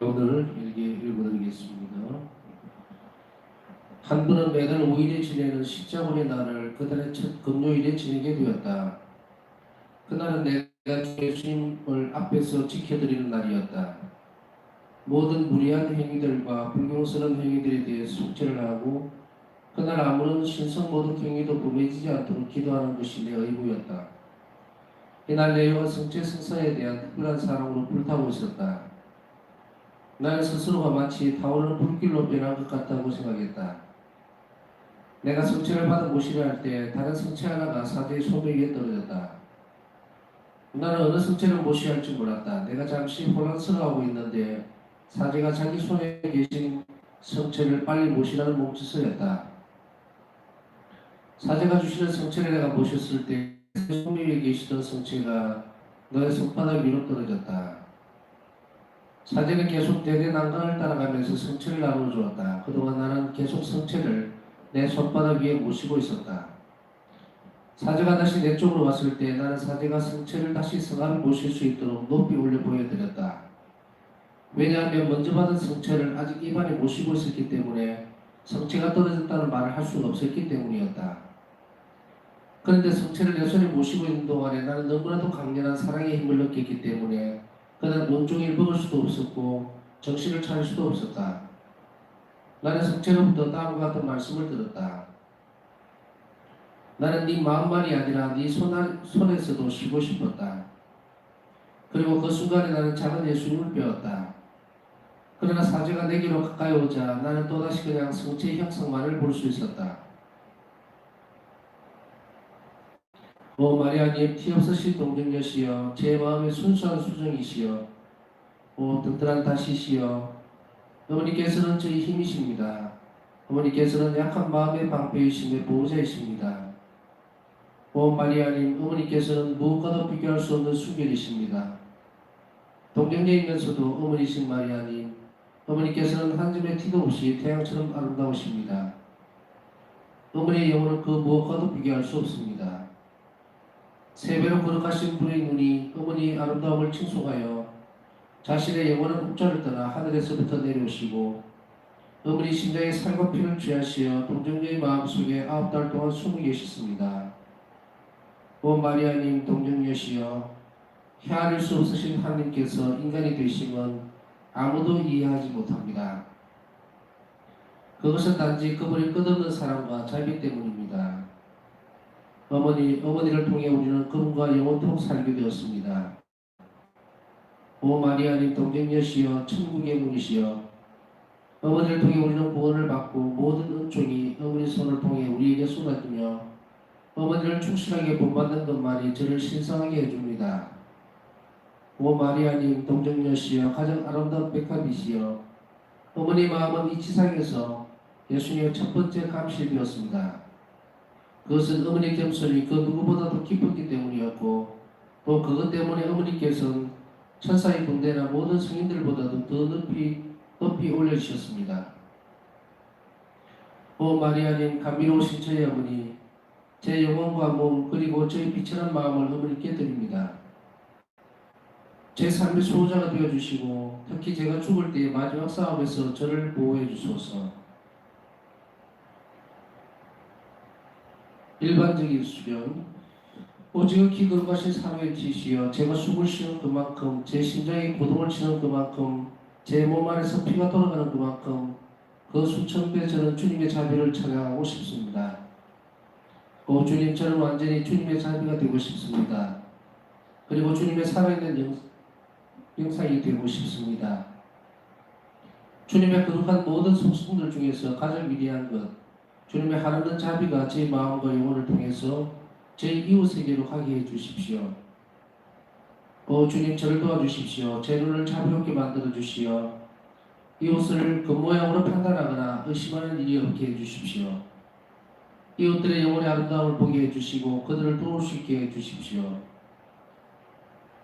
오늘 일기 읽어드리겠습니다. 한 분은 매달 5일에 지내는 십자군의 날을 그달의 첫 금요일에 지내게 되었다. 그날은 내가 예수님을 앞에서 지켜드리는 날이었다. 모든 무리한 행위들과 불경스러운 행위들에 대해 속죄를 하고 그날 아무런 신성 모독 행위도 범해지지 않도록 기도하는 것이 내 의무였다. 이날 내 영은 성체 성사에 대한 특별한 사랑으로 불타고 있었다. 나는 스스로가 마치 타오르는 불길로 변한 것 같다고 생각했다. 내가 성체를 받아 모시려 할 때 다른 성체 하나가 사제의 소매 위에 떨어졌다. 나는 어느 성체를 모시야 할지 몰랐다. 내가 잠시 혼란스러워하고 있는데 사제가 자기 손에 계신 성체를 빨리 모시라는 몸짓을 했다. 사제가 주시는 성체를 내가 모셨을 때 소매 위에 계시던 성체가 너의 손바닥 위로 떨어졌다. 사제는 계속 대대난강을 따라가면서 성체를 나누어 주었다. 그동안 나는 계속 성체를 내 손바닥 위에 모시고 있었다. 사제가 다시 내 쪽으로 왔을 때 나는 사제가 성체를 다시 성함에 모실 수 있도록 높이 올려 보여드렸다. 왜냐하면 먼저 받은 성체를 아직 입안에 모시고 있었기 때문에 성체가 떨어졌다는 말을 할 수가 없었기 때문이었다. 그런데 성체를 내 손에 모시고 있는 동안에 나는 너무나도 강렬한 사랑의 힘을 느꼈기 때문에 그날 온종일 먹을 수도 없었고 정신을 차릴 수도 없었다. 나는 성체로부터 다음과 같은 말씀을 들었다. 나는 네 마음만이 아니라 네 손에서도 쉬고 싶었다. 그리고 그 순간에 나는 작은 예수님을 배웠다. 그러나 사제가 내게로 가까이 오자 나는 또다시 그냥 성체의 형상만을 볼 수 있었다. 오 마리아님, 티 없으신 동정녀시여, 제 마음의 순수한 수정이시여, 오 든든한 다시시여, 어머니께서는 저희 힘이십니다. 어머니께서는 약한 마음의 방패이심의 보호자이십니다. 오 마리아님, 어머니께서는 무엇과도 비교할 수 없는 순결이십니다. 동정녀이면서도 어머니신 마리아님, 어머니께서는 한 점의 티도 없이 태양처럼 아름다우십니다. 어머니의 영혼은 그 무엇과도 비교할 수 없습니다. 세배로 거룩하신 분의 눈이 어머니의 아름다움을 칭송하여 자신의 영원한 국자를 떠나 하늘에서부터 내려오시고 어머니 심장에 살과 피를 취하시어 동정녀의 마음속에 9달 동안 숨어 계셨습니다. 오 마리아님, 동정녀시여, 헤아릴 수 없으신 하나님께서 인간이 되심은 아무도 이해하지 못합니다. 그것은 단지 그분의 끝없는 사랑과 자비 때문입니다. 어머니를 통해 우리는 그분과 영원토록 살게 되었습니다. 오 마리아님, 동정녀시여, 천국의 문이시여, 어머니를 통해 우리는 구원을 받고 모든 은총이 어머니 손을 통해 우리에게 쏟아지며 어머니를 충실하게 본받는 것만이 저를 신성하게 해줍니다. 오 마리아님, 동정녀시여, 가장 아름다운 백합이시여, 어머니 마음은 이 지상에서 예수님의 첫 번째 감실이었습니다. 그것은 어머니 겸손이 그 누구보다도 기뻤기 때문이었고 또 그것 때문에 어머니께서는 천사의 군대나 모든 성인들보다도 더 높이 올려주셨습니다. 오 마리아님, 감미로우신 저희 어머니, 제 영혼과 몸 그리고 저희 비천한 마음을 어머니께 드립니다. 제 삶의 수호자가 되어주시고 특히 제가 죽을 때의 마지막 싸움에서 저를 보호해 주소서. 일반적인 수련, 오직히 거룩하신 사무엘 지시여, 제가 숨을 쉬는 그만큼 제 심장이 고동을 치는 그만큼 제 몸 안에서 피가 돌아가는 그만큼 그 수천 배 저는 주님의 자비를 찬양하고 싶습니다. 오 주님, 저는 완전히 주님의 자비가 되고 싶습니다. 그리고 주님의 살아있는 영상이 되고 싶습니다. 주님의 거룩한 모든 성수분들 중에서 가장 위대한 것, 주님의 하나님 자비가 제 마음과 영혼을 통해서 제 이웃에게로 가게 해주십시오. 오 주님, 저를 도와주십시오. 제 눈을 자비롭게 만들어 주시어 이웃을 그 모양으로 판단하거나 의심하는 일이 없게 해주십시오. 이웃들의 영혼의 아름다움을 보게 해주시고 그들을 도울 수 있게 해주십시오.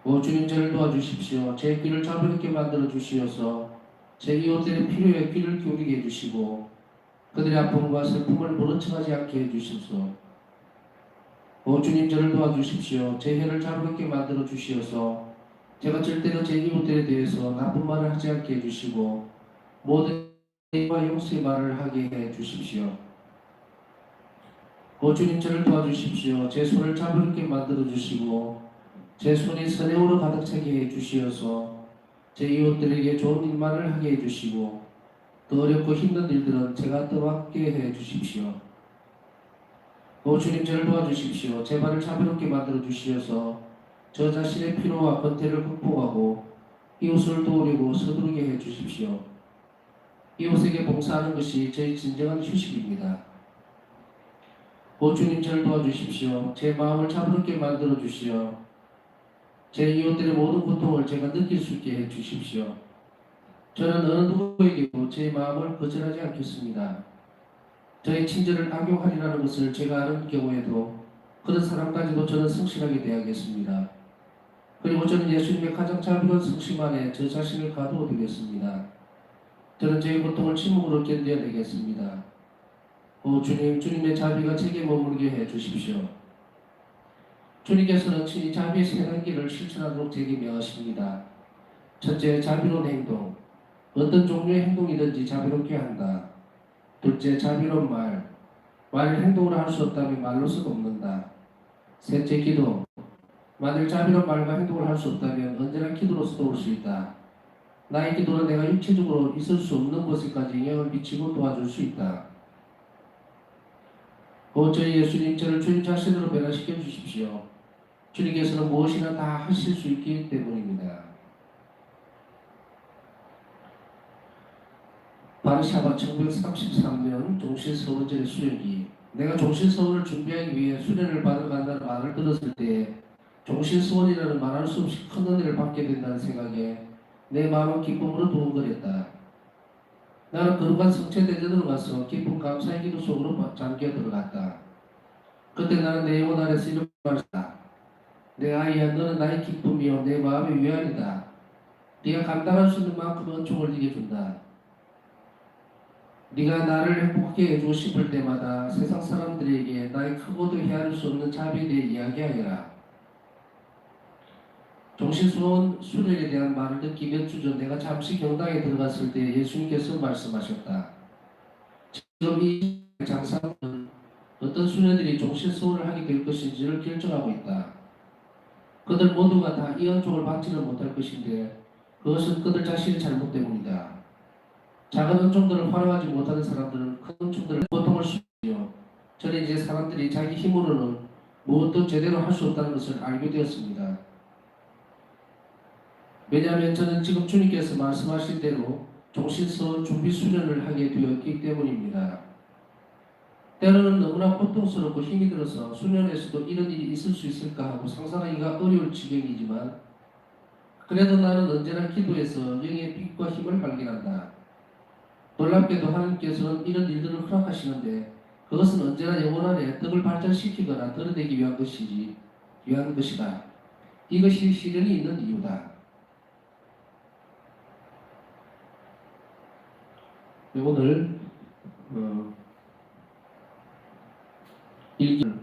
오 주님, 저를 도와주십시오. 제 귀를 자비롭게 만들어 주시어서 제 이웃들의 필요에 귀를 기울이게 해주시고 그들의 아픔과 슬픔을 모른 척하지 않게 해주십시오. 오 주님, 저를 도와주십시오. 제 혀를 자비롭게 만들어 주시어서 제가 절대로 제 이웃들에 대해서 나쁜 말을 하지 않게 해주시고 모든 용서의 말을 하게 해주십시오. 오 주님, 저를 도와주십시오. 제 손을 자비롭게 만들어주시고 제 손이 선행으로 가득 차게 해주시어서 제 이웃들에게 좋은 일만을 하게 해주시고 더 어렵고 힘든 일들은 제가 떠맡게 해주십시오. 오 주님, 저를 도와주십시오. 제 발을 자비롭게 만들어주시어서 저 자신의 피로와 권태를 극복하고 이웃을 도우려고 서두르게 해주십시오. 이웃에게 봉사하는 것이 저의 진정한 휴식입니다. 오 주님, 저를 도와주십시오. 제 마음을 자비롭게 만들어주시어 제 이웃들의 모든 고통을 제가 느낄 수 있게 해주십시오. 저는 어느 누구에게도 제 마음을 거절하지 않겠습니다. 저의 친절을 악용하리라는 것을 제가 아는 경우에도 그런 사람까지도 저는 성실하게 대하겠습니다. 그리고 저는 예수님의 가장 자비로운 성심 안에 저 자신을 가두어 두겠습니다. 저는 제 고통을 침묵으로 견뎌야 되겠습니다. 오 주님, 주님의 자비가 제게 머물게 해주십시오. 주님께서는 친히 자비의 세 단계를 실천하도록 제게 명하십니다. 첫째, 자비로운 행동. 어떤 종류의 행동이든지 자비롭게 한다. 둘째, 자비로운 말. 말을 행동으로 할 수 없다면 말로서 돕는다. 셋째, 기도. 만일 자비로운 말과 행동을 할 수 없다면 언제나 기도로서 도울 수 있다. 나의 기도는 내가 육체적으로 있을 수 없는 곳에까지 영향을 미치고 도와줄 수 있다. 오 저희 예수님, 저를 주님 자신으로 변화시켜 주십시오. 주님께서는 무엇이나 다 하실 수 있기 때문입니다. 바르샤바 1933년 종신서원절의 수련기. 내가 종신서원을 준비하기 위해 수련을 받으러 간다는 말을 들었을 때 종신서원이라는 말할 수 없이 큰 은혜를 받게 된다는 생각에 내 마음은 기쁨으로 두근거렸다. 나는 거룩한 성체대전으로 가서 기쁨 감사의 기도 속으로 잠겨 들어갔다. 그때 나는 내 영혼 안에서 이런 말을 했다. 내 아이야, 너는 나의 기쁨이요 내 마음의 위안이다. 네가 감당할 수 있는 만큼 은총을 네게 준다. 네가 나를 행복하게 해주고 싶을 때마다 세상 사람들에게 나의 크고도 헤아릴 수 없는 자비에 대해 이야기하여라. 종신수원 수련에 대한 말을 듣기 몇 주 전 내가 잠시 경당에 들어갔을 때 예수님께서 말씀하셨다. 지금 이 장사는 어떤 수련들이 종신수원을 하게 될 것인지를 결정하고 있다. 그들 모두가 다 이 은총을 받지는 못할 것인데 그것은 그들 자신의 잘못 때문이다. 작은 은총들을 활용하지 못하는 사람들은 큰 은총들을 고통을 수지요. 저는 이제 사람들이 자기 힘으로는 무엇도 제대로 할 수 없다는 것을 알게 되었습니다. 왜냐하면 저는 지금 주님께서 말씀하신 대로 종신서원 준비 수련을 하게 되었기 때문입니다. 때로는 너무나 고통스럽고 힘이 들어서 수련에서도 이런 일이 있을 수 있을까 하고 상상하기가 어려울 지경이지만 그래도 나는 언제나 기도해서 영의 빛과 힘을 발견한다. 놀랍게도 하나님께서는 이런 일들을 허락하시는데 그것은 언제나 영혼 안에 덕을 발전시키거나 드러내기 위한 것이다. 이것이 시련이 있는 이유다. 오늘 일기를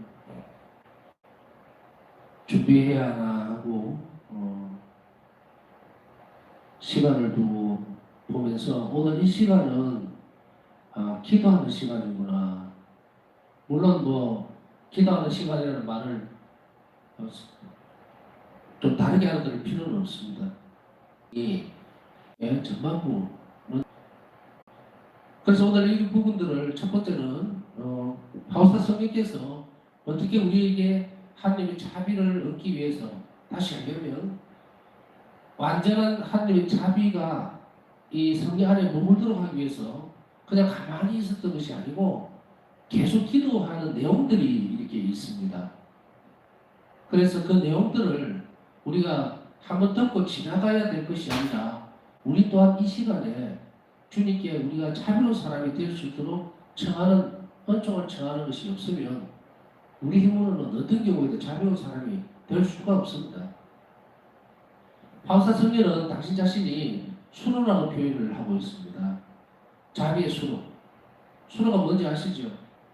준비해야 하나 하고 시간을 두고 보면서 오늘 이 시간은 기도하는 시간이구나. 물론 기도하는 시간이라는 말을 좀 다르게 알아들을 필요는 없습니다. 전반부. 그래서 오늘 이 부분들을 첫 번째는 바울사 성령께서 어떻게 우리에게 하나님의 자비를 얻기 위해서, 다시 하려면 완전한 하나님의 자비가 이 성령 안에 머물도록 하기 위해서 그냥 가만히 있었던 것이 아니고 계속 기도하는 내용들이 이렇게 있습니다. 그래서 그 내용들을 우리가 한번 듣고 지나가야 될 것이 아니라 우리 또한 이 시간에 주님께 우리가 자비로운 사람이 될 수 있도록 은총을 청하는 것이 없으면 우리 힘으로는 어떤 경우에도 자비로운 사람이 될 수가 없습니다. 바울사 성령은 당신 자신이 수로라고 표현을 하고 있습니다. 자비의 수로. 수로가 뭔지 아시죠?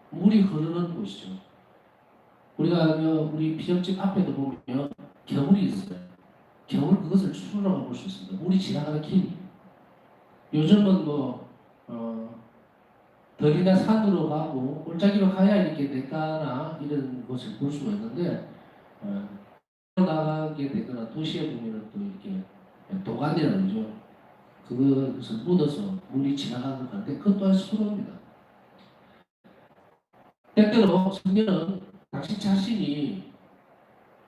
물이 흐르는 곳이죠. 우리가 우리 비정집 앞에도 보면 겨울이 있어요. 겨울 그것을 추로라고 볼 수 있습니다. 물이 지나가는 길. 요즘은 덜이나 산으로 가고 골짜기로 가야 이렇게 내가나 이런 것을 볼 수가 있는데 어, 나가게 되거나 도시에 보면은 또 이렇게 도관이라는 거죠. 그것을 묻어서 물이 지나가는 건데 그것 또한 수로입니다. 때때로 성경은 당신 자신이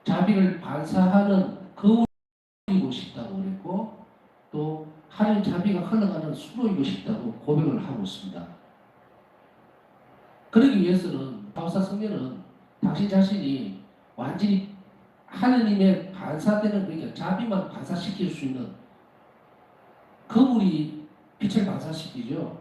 자비를 반사하는 거울이고 싶다고 그랬고 또 하나님 자비가 흘러가는 수로이고 싶다고 고백을 하고 있습니다. 그러기 위해서는 바울사 성경은 당신 자신이 완전히 하느님의 반사되는 그러니까 자비만 반사시킬 수 있는 거울이 빛을 반사시키죠.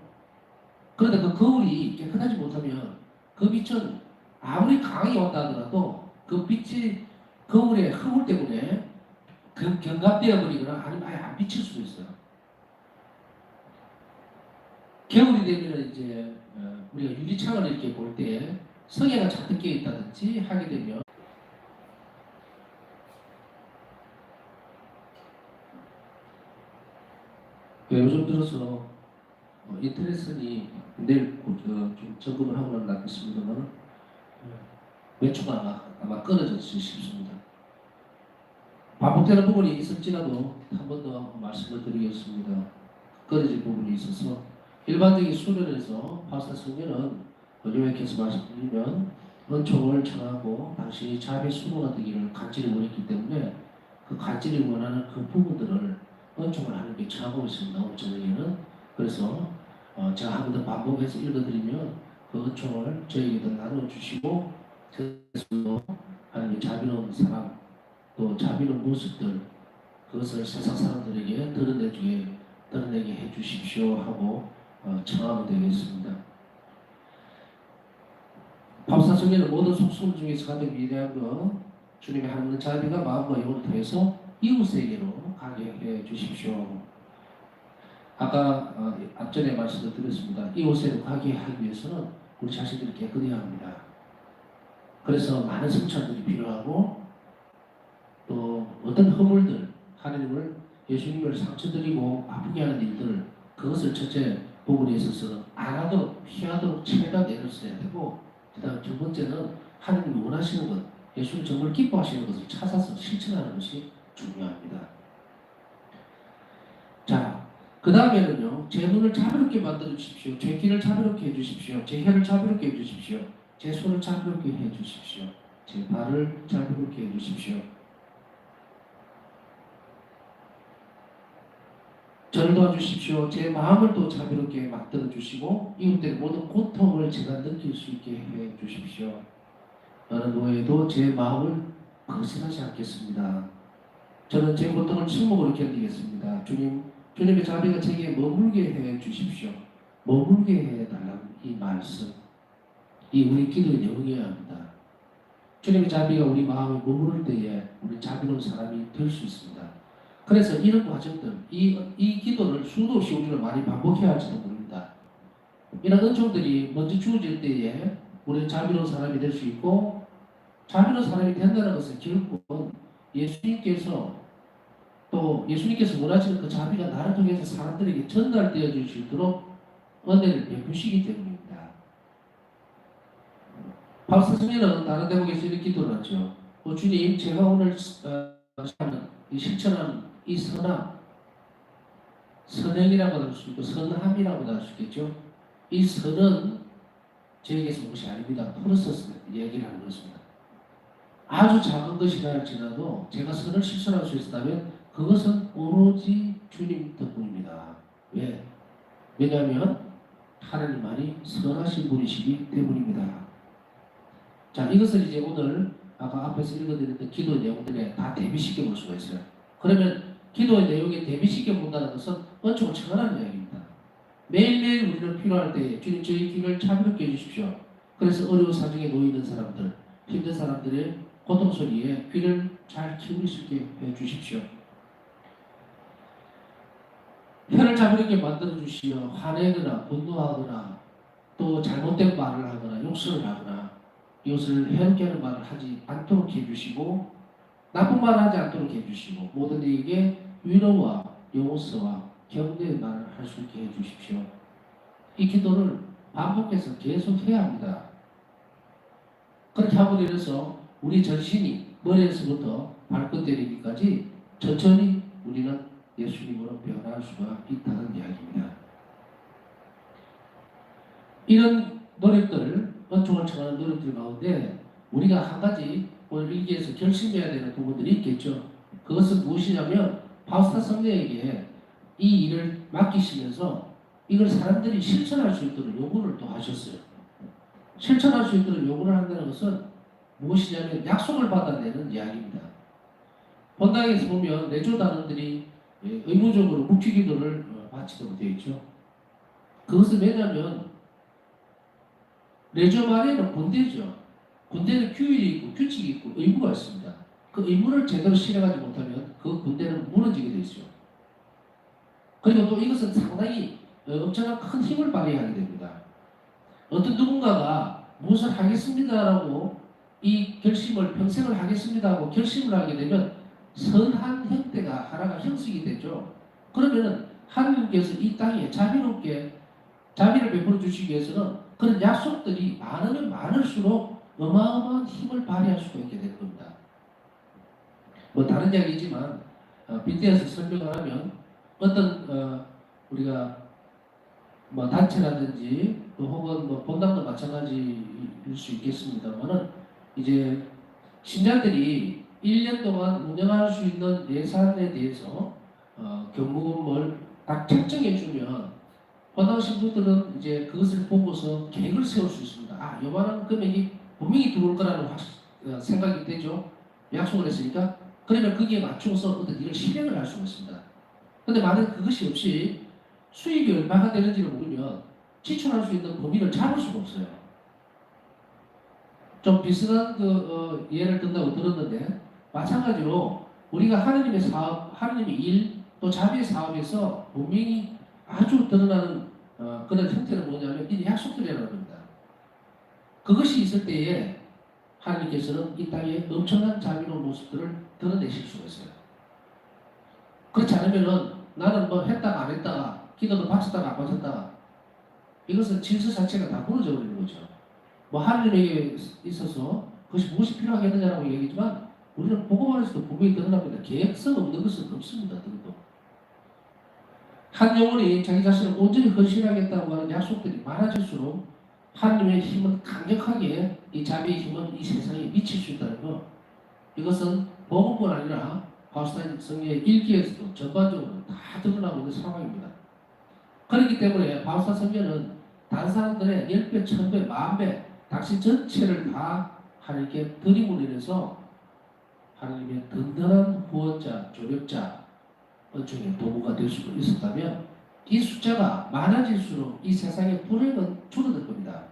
그런데 그 거울이 깨끗하지 못하면 그 빛은 아무리 강하게 왔다 하더라도 그 빛이 거울의 허물 때문에 경갑되어 버리거나 아니면 아예 안 비칠 수도 있어요. 겨울이 되면 이제 우리가 유리창을 이렇게 볼 때 성에가 잔뜩 끼어 있다든지 하게 되면 요즘 들어서 인터넷선이 내일 좀 점검을 하고 나겠습니다만 몇 주가 아마 끊어졌을 싶습니다. 반복되는 부분이 있을지라도 한 번 더 말씀을 드리겠습니다. 끊어질 부분이 있어서 일반적인 수련에서 파스타 성경은 요약해서 말씀드리면 은총을 청하고 당신이 자비 수고가 되기를 간절히 원했기 때문에 그 간절히 원하는 그 부분들을 은총을 하나님께 청하고 있습니다. 오늘 저녁에는 그래서 제가 한 번 더 반복해서 읽어드리면 그 은총을 저에게도 나눠주시고 그래서 하나님의 자비로운 사람 또 자비로운 모습들 그것을 세상 사람들에게 드러내게 해주십시오 하고 청하면 되겠습니다. 바울사 성경의 모든 속성 중에서 가장 위대한 것 주님의 하나님의 자비가 마음과 영을 통해서 이웃에게로 가게 해 주십시오. 아까 앞전에 말씀을 드렸습니다. 이웃에로 가게 하기 위해서는 우리 자신들이 깨끗해야 합니다. 그래서 많은 성찬들이 필요하고 또 어떤 허물들 하나님을 예수님을 상처드리고 아프게 하는 일들 그것을 첫째 부분에 있어서 안 하도록 피하도록 최대한 애를 써야 되고 그 다음 두 번째는 하나님이 원하시는 것 예수님 정말 기뻐하시는 것을 찾아서 실천하는 것이 중요합니다. 자, 그 다음에는요 제 눈을 자비롭게 만들어 주십시오. 제 귀를 자비롭게 해주십시오. 제 혀를 자비롭게 해주십시오. 제 손을 자비롭게 해주십시오. 제 발을 자비롭게 해주십시오. 저를 도와주십시오. 제 마음을 또 자비롭게 만들어 주시고 이웃들의 모든 고통을 제가 느낄 수 있게 해 주십시오. 어느 노예도 제 마음을 거스르지 않겠습니다. 저는 제 고통을 침묵으로 견디겠습니다. 주님의 자비가 제게 머물게 해 주십시오. 머물게 해 달라는 이 말씀, 이 우리 기도의 내용이어야 합니다. 주님의 자비가 우리 마음에 머무를 때에 우리 자비로운 사람이 될 수 있습니다. 그래서 이런 과정들, 이 기도를 수도 없이 우리는 많이 반복해야 할지도 모릅니다. 이런 은총들이 먼저 주어질 때에 우리는 자비로운 사람이 될 수 있고 자비로운 사람이 된다는 것은 결국은 예수님께서 원하시는 그 자비가 나를 통해서 사람들에게 전달되어질 수 있도록 은혜를 베푸시기 때문입니다. 바울사 성경은 다른 대목에서 이렇게 기도를 하죠. 주님, 제가 오늘 실천하는 이 선행이라고도 할 수 있고 선함이라고도 할 수 있겠죠. 이 선은 저에게서 온 것이 아닙니다. 플러스 얘기를 하는 것입니다. 아주 작은 것이라 할지라도 제가 선을 실천할 수 있다면 그것은 오로지 주님 덕분입니다. 왜? 왜냐하면 하나님만이 선하신 분이시기 때문입니다. 자, 이것을 이제 오늘 아까 앞에서 읽어드렸던 기도 내용들에 다 대비시켜 볼 수가 있어요. 그러면 기도의 내용에 대비시켜 본다는 것은 은총을 청하라는 이야기입니다. 매일매일 우리는 필요할 때 주님 저희 귀를 자비롭게 해주십시오. 그래서 어려운 사정에 놓이는 사람들, 힘든 사람들의 고통 소리에 귀를 잘 기울일 수 있게 해주십시오. 혀를 자비롭게 만들어 주시어 화내거나 분노하거나 또 잘못된 말을 하거나 욕설을 하거나 이것을 해롭게 하는 말을 하지 않도록 해주시고 나쁜 말 하지 않도록 해주시고 모든 이에게 위로와 용서와 격려의 말을 할 수 있게 해주십시오. 이 기도를 반복해서 계속 해야 합니다. 그렇게 하고 이래서 우리 전신이 머리에서부터 발끝 때리기까지 천천히 우리는 예수님으로 변할 수가 있다는 이야기입니다. 이런 노력들, 은총을 청하는 노력들 가운데 우리가 한 가지 오늘 일기에서 결심해야 되는 부분들이 있겠죠. 그것은 무엇이냐면 파우스타 성녀에게 이 일을 맡기시면서 이걸 사람들이 실천할 수 있도록 요구를 또 하셨어요. 실천할 수 있도록 요구를 한다는 것은 무엇이냐면 약속을 받아내는 이야기입니다. 본당에서 보면 내조단원들이 의무적으로 묵주기도를 바치도록 되어 있죠. 그것은 왜냐하면 내조 말에는 군대죠. 군대는 규율이 있고 규칙이 있고 의무가 있습니다. 그 의무를 제대로 실행하지 못하면 그 군대는 무너지게 되어 있죠. 그리고 또 이것은 상당히 엄청난 큰 힘을 발휘하게 됩니다. 어떤 누군가가 무엇을 하겠습니다라고 이 결심을 평생을 하겠습니다 하고 결심을 하게 되면 선한 형태가 하나가 형성이 되죠. 그러면은 하나님께서 이 땅에 자비롭게 자비를 베풀어 주시기 위해서는 그런 약속들이 많으면 많을수록 어마어마한 힘을 발휘할 수가 있게 될 겁니다. 뭐 다른 이야기지만 빈대에서 설명을 하면 어떤 우리가 뭐 단체라든지 또 혹은 뭐 본당도 마찬가지일 수 있겠습니다만은 이제 신자들이 1년 동안 운영할 수 있는 예산에 대해서 경무금을 딱 책정해 주면 본당 신부들은 이제 그것을 보고서 계획을 세울 수 있습니다. 아, 요만한 금액이 분명히 들어올 거라는 생각이 되죠. 약속을 했으니까. 그러면 거기에 맞춰서 어떤 일을 실행을 할 수가 있습니다. 근데 만약 그것이 없이 수익이 얼마가 되는지를 모르면 지출할 수 있는 범위를 잡을 수가 없어요. 좀 비슷한 예를 든다고 들었는데 마찬가지로 우리가 하느님의 사업, 하느님의 일, 또 자비의 사업에서 분명히 아주 드러나는 그런 형태는 뭐냐면 이 약속들이라는 겁니다. 그것이 있을 때에 하나님께서는 이 땅에 엄청난 자비로운 모습들을 드러내실 수가 있어요. 그렇지 않으면은 나는 뭐 했다가 안 했다가 기도도 바쳤다가 안 바쳤다가 이것은 질서 자체가 다 무너져 버리는 거죠. 뭐 하나님에게 있어서 그것이 무엇이 필요하겠느냐라고 얘기지만 우리는 복음안에서도 분명히 드러납니다. 계획성 없는 것은 없습니다. 등도. 한 영혼이 자기 자신을 온전히 헌신하겠다고 하는 약속들이 많아질수록 하나님의 힘은 강력하게 이 자비의 힘은 이 세상에 미칠 수 있다는 것. 이것은 복음뿐 아니라 파우스타 성녀의 일기에서도 전반적으로 다 드러나고 있는 상황입니다. 그렇기 때문에 파우스타 성녀는 다른 사람들의 10배, 1000배, 10,000배 당신 전체를 다 하나님께 드림으로 인해서 하나님의 든든한 후원자, 조력자, 은총의 도구가 될 수 있었다면 이 숫자가 많아질수록 이 세상의 불행은 줄어들 겁니다.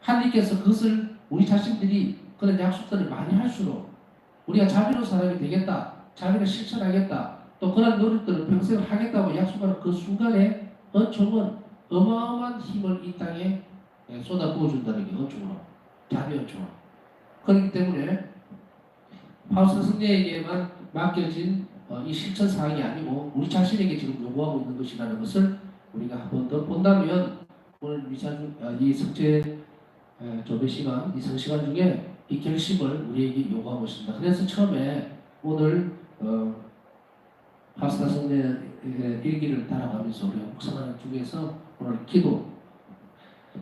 하나님께서 그것을 우리 자신들이 그런 약속들을 많이 할수록 우리가 자비로운 사람이 되겠다, 자비를 실천하겠다, 또 그런 노력들을 평생을 하겠다고 약속하는 그 순간에 은총은 어마어마한 힘을 이 땅에 쏟아 부어준다는 게 은총으로, 자비 은총으로. 그렇기 때문에 파우스타 성녀에게만 맡겨진 이 실천 사항이 아니고 우리 자신에게 지금 요구하고 있는 것이라는 것을 우리가 한 번 더 본다면 오늘 이 성체 조배 시간, 이 성시간 중에 이 결심을 우리에게 요구하고 있습니다. 그래서 처음에 오늘 파우스타 성녀의 일기를 따라가면서 우리가 묵상하는 중에서 오늘 기도,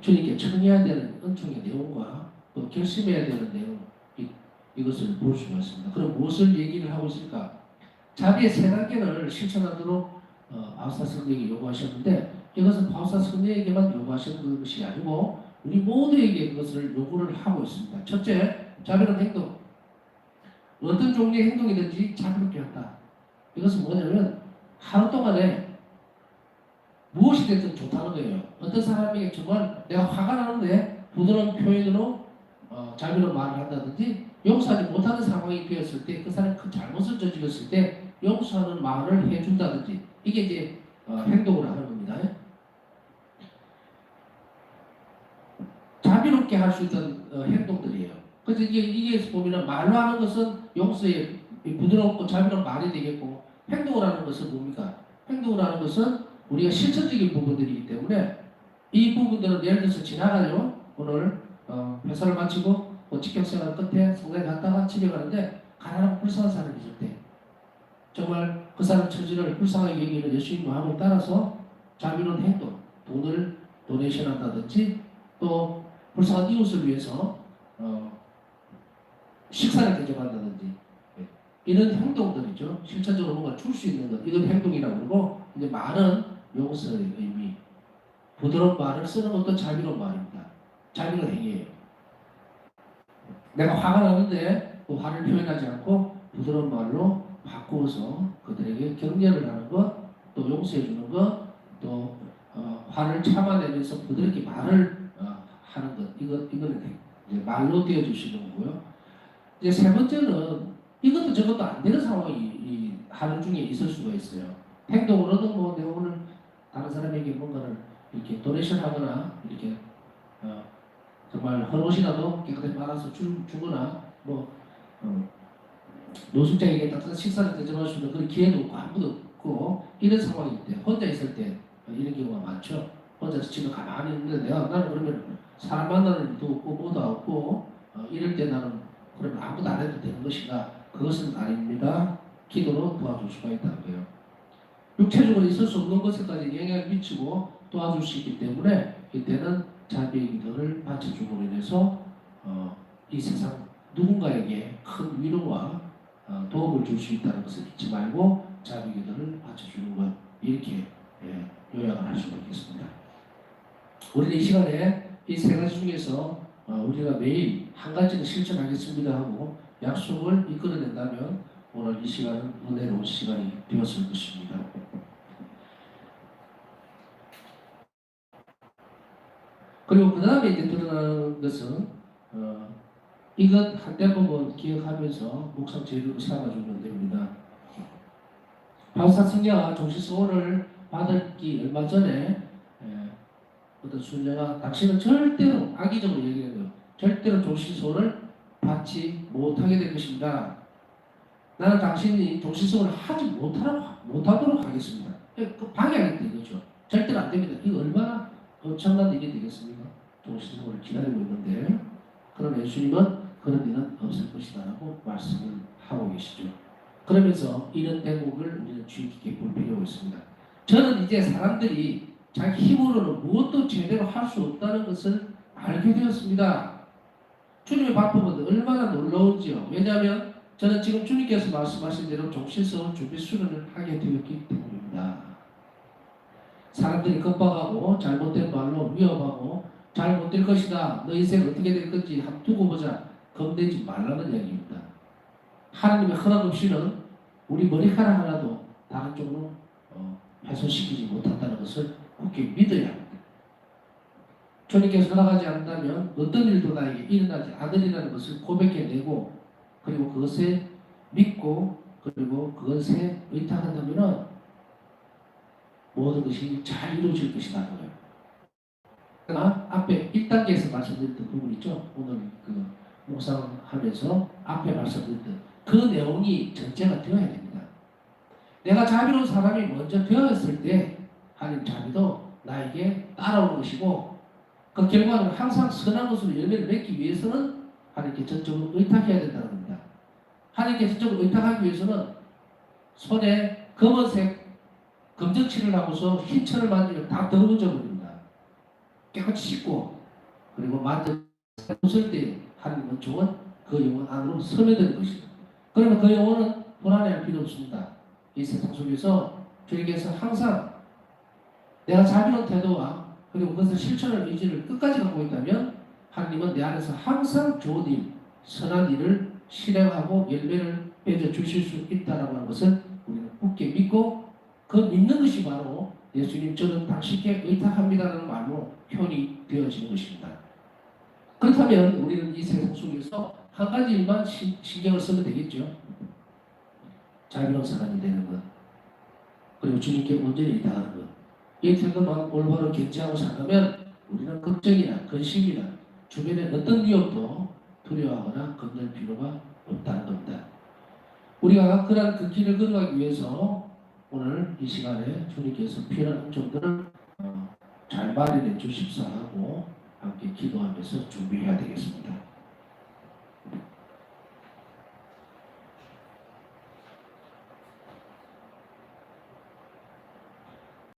주님께 청해야 되는 은총의 내용과 또 결심해야 되는 내용 이것을 볼 수가 있습니다. 그럼 무엇을 얘기를 하고 있을까? 자비의 세 단계를 실천하도록 파우스타 성녀에게 요구하셨는데 이것은 파우스타 성녀에게만 요구하신 것이 아니고 우리 모두에게 그것을 요구를 하고 있습니다. 첫째, 자비로운 행동. 어떤 종류의 행동이든지 자비롭게 한다. 이것은 뭐냐면 하루 동안에 무엇이 됐든 좋다는 거예요. 어떤 사람에게 정말 내가 화가 나는데 부드러운 표현으로 자비로운 말을 한다든지 용서하지 못하는 상황이 되었을 때 그 사람이 큰 잘못을 저질렀을 때 용서하는 말을 해준다든지 이게 이제 행동을 하는 겁니다. 자비롭게 할 수 있는 행동들이에요. 그 그래서 이게 보면은 말로 하는 것은 용서의 부드럽고 자비로운 말이 되겠고, 행동을 하는 것은 뭡니까? 행동을 하는 것은 우리가 실천적인 부분들이기 때문에 이 부분들은 예를 들어서 지나가요. 오늘 회사를 마치고 직격생활 끝에 성당에 갔다가 집에 가는데 가난하고 불쌍한 사람이 있을 때 정말 그 사람 처지를 불쌍하게 여기는 예수님 마음을 따라서 자비로운 행동, 돈을 도네이션 한다든지 또 불쌍한 이웃을 위해서 식사를 대접한다든지 이런 행동들이죠. 실천적으로 뭔가 줄 수 있는 것, 이건 행동이라고 그러고, 이제 말은 용서의 의미, 부드러운 말을 쓰는 것도 자비로운 말입니다. 자비로운 행위예요. 내가 화가 나는데 그 화를 표현하지 않고 부드러운 말로 바꾸어서 그들에게 격려를 하는 것, 또 용서해 주는 것, 또 화를 참아내면서 부드럽게 말을 하는 것, 이거는 이제 말로 되어 주시는 거고요. 이제 세 번째는 이것도 저것도 안 되는 상황이 이 하루 중에 있을 수가 있어요. 행동으로는 뭐 내가 오늘 다른 사람에게 뭔가를 이렇게 도네이션 하거나 이렇게 정말 헛옷이라도 깨끗하게 말아서 주거나 뭐 노숙자에게 따뜻한 식사를 대접할 수 있는 그런 기회도 없고 아무도 없고 이런 상황일 때 혼자 있을 때 이런 경우가 많죠. 혼자서 집에 가만히 있는데 나는 그러면 사람 만나는 일도 없고 뭐도 없고 이럴 때 나는 그러면 아무도 안 해도 되는 것인가? 그것은 아닙니다. 기도로 도와줄 수가 있다고요. 육체적으로 있을 수 없는 것에까지 영향을 미치고 도와줄 수 있기 때문에 이때는 자비의 기도를 바쳐줌으로 인해서 이 세상 누군가에게 큰 위로와 도움을 줄 수 있다는 것을 잊지 말고 자비 기도를 바쳐주는 것, 이렇게 요약을 할 수가 있겠습니다. 우리는 이 시간에 이 세 가지 중에서 우리가 매일 한 가지는 실천하겠습니다 하고 약속을 이끌어낸다면 오늘 이 시간은 은혜로운 시간이 되었을 것입니다. 그리고 그 다음에 이제 드러나는 것은 이것 한 대목은 기억하면서 묵상 재료로 삼아주면 됩니다. 바우사 승려가 종시소원을 받기 얼마 전에 어떤 순례가 당신은 절대로 악의적으로 얘기하는 거예요. 절대로 종시소원을 받지 못하게 될 것입니다. 나는 당신이 종시소원을 하지 못하도록 하겠습니다. 그 방해하겠다 이거죠. 절대로 안 됩니다. 이거 얼마나 엄청난 일이 되겠습니까? 종시소원을 기다리고 있는데, 그러나 예수님은 그런 일은 없을 것이다 라고 말씀을 하고 계시죠. 그러면서 이런 대목을 우리는 주의 깊게 볼 필요가 있습니다. 저는 이제 사람들이 자기 힘으로는 무엇도 제대로 할 수 없다는 것을 알게 되었습니다. 주님의 바쁨은 얼마나 놀라운지요. 왜냐하면 저는 지금 주님께서 말씀하신 대로 종신성을 준비 수련을 하게 되었기 때문입니다. 사람들이 겁박하고 잘못된 말로 위협하고 잘못될 것이다, 너 인생 어떻게 될 건지 한번 두고 보자, 겁내지 말라는 이야기입니다. 하나님의 허락 없이는 우리 머리카락 하나도 다른 쪽으로 훼손시키지 못한다는 것을 굳게 믿어야 합니다. 주님께서 허락하지 않는다면 어떤 일도 나에게 일어나지 않으리라는 것을 고백해내고, 그리고 그것에 믿고 그리고 그것에 의탁한다면 모든 것이 잘 이루어질 것이다. 그러나 앞에 1단계에서 말씀드렸던 부분 있죠. 오늘 그 묵상하면서 앞에 말씀드렸던 그 내용이 전제가 되어야 됩니다. 내가 자비로운 사람이 먼저 되었을 때 하나님 자비도 나에게 따라오는 것이고, 그 결과는 항상 선한 것으로 열매를 맺기 위해서는 하나님께 전적으로 의탁해야 된다는 겁니다. 하나님께 전적으로 의탁하기 위해서는 손에 검은색 검정칠을 하고서 흰 철을 만지면 다 더러워져 버립니다. 깨끗이 씻고 그리고 만졌을 때 하나님은 좋은 그 영혼 안으로 스며드는 것입니다. 그러면 그 영혼은 불안해할 필요 없습니다. 이 세상 속에서 주님께서 항상 내가 자비로운 태도와 그리고 그것을 실천할 의지를 끝까지 갖고 있다면 하나님은 내 안에서 항상 좋은 일, 선한 일을 실행하고 열매를 맺어 주실 수 있다는 것을 우리는 굳게 믿고, 그 믿는 것이 바로 예수님 저는 당신께 의탁합니다라는 말로 표현이 되어지는 것입니다. 그렇다면 우리는 이 세상 속에서 한 가지 일만 신경을 쓰면 되겠죠. 자비로운 사람이 되는 것, 그리고 주님께 온전히 의탁하는 것. 이 태도만 올바로 견지하고 살면 우리는 걱정이나 근심이나 주변의 어떤 위협도 두려워하거나 겁낼 필요가 없다는 겁니다. 우리가 그러한 그 길을 걸어가기 위해서 오늘 이 시간에 주님께서 필요한 점들을 잘 마련해 주십사 하고 함께 기도하면서 준비해야 되겠습니다.